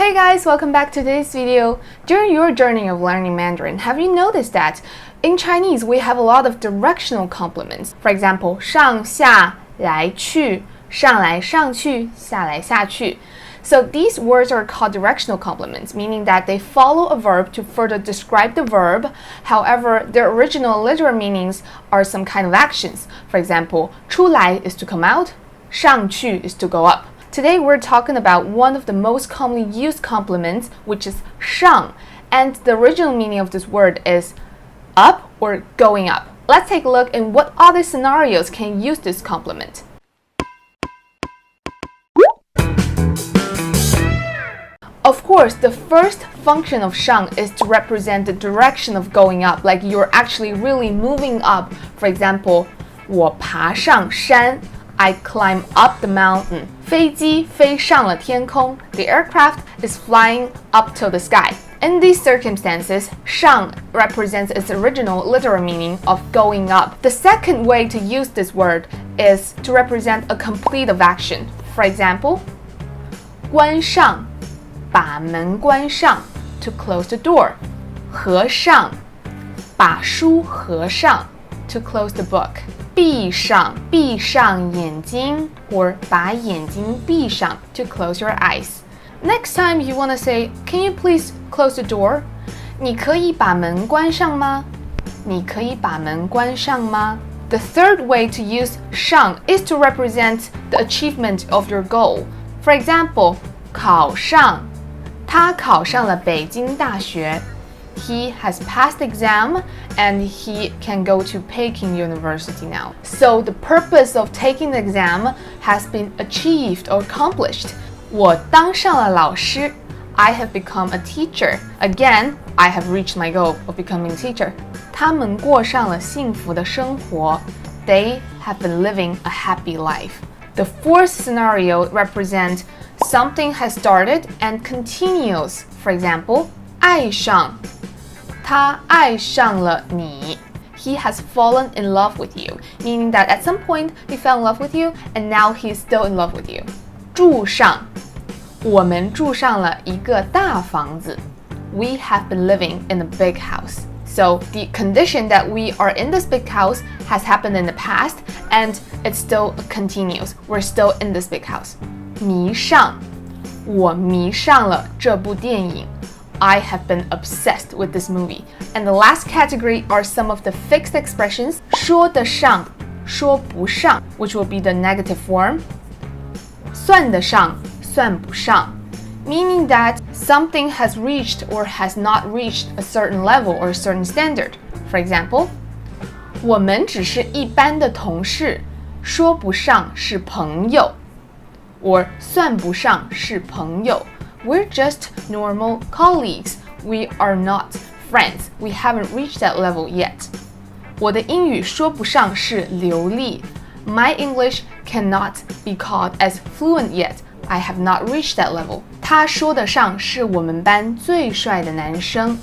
Hey guys, welcome back to today's video. During your journey of learning Mandarin, have you noticed that in Chinese we have a lot of directional complements? For example, 上下来去上来上去下来下去 So these words are called directional complements, meaning that they follow a verb to further describe the verb. However, their original literal meanings are some kind of actions. For example, 出来 is to come out, 上去 is to go up. Today we're talking about one of the most commonly used complements, which is shàng, and the original meaning of this word is up or going up. Let's take a look in what other scenarios can use this complement. Of course, the first function of shàng is to represent the direction of going up, like you're actually really moving up. For example, 我爬上山 I climb up the mountain. 飞机飞上了天空 The aircraft is flying up to the sky. In these circumstances, 上 represents its original literal meaning of going up. The second way to use this word is to represent a complete of action. For example, 关上把门关上 to close the door. 合上把书合上 to close the book. 闭上眼睛 or 把眼睛闭上 to close your eyes. Next time you want to say, can you please close the door? 你可以把门关上吗？你可以把门关上吗？ The third way to use 上 is to represent the achievement of your goal. For example, 考上他考上了北京大学 He has passed the exam and he can go to Peking University now. So the purpose of taking the exam has been achieved or accomplished. 我当上了老师 I have become a teacher. Again, I have reached my goal of becoming a teacher. 他们过上了幸福的生活 They have been living a happy life. The fourth scenario represents something has started and continues. For example, 爱上他爱上了你 He has fallen in love with you, meaning that at some point he fell in love with you and now he is still in love with you. 住上我们住上了一个大房子 We have been living in a big house. So the condition that we are in this big house has happened in the past and it still continues. We're still in this big house. 迷上我迷上了这部电影I have been obsessed with this movie. And the last category are some of the fixed expressions 说得上说不上 which will be the negative form 算得上算不上 meaning that something has reached or has not reached a certain level or a certain standard. For example, 我们只是一般的同事说不上是朋友 or 算不上是朋友We're just normal colleagues. We are not friends. We haven't reached that level yet. 我的英语说不上是流利 My English cannot be called as fluent yet. I have not reached that level. 他说得上是我们班最帅的男生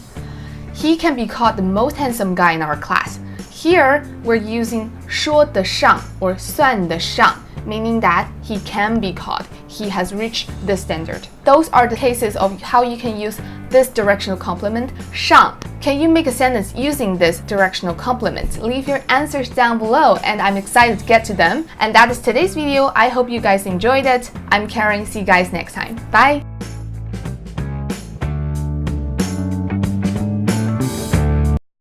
He can be called the most handsome guy in our class. Here, we're using 说得上 or 算得上meaning that he can be called. He has reached this standard. Those are the cases of how you can use this directional complement, 上. Can you make a sentence using this directional complement? Leave your answers down below and I'm excited to get to them. And that is today's video. I hope you guys enjoyed it. I'm Karen. See you guys next time. Bye!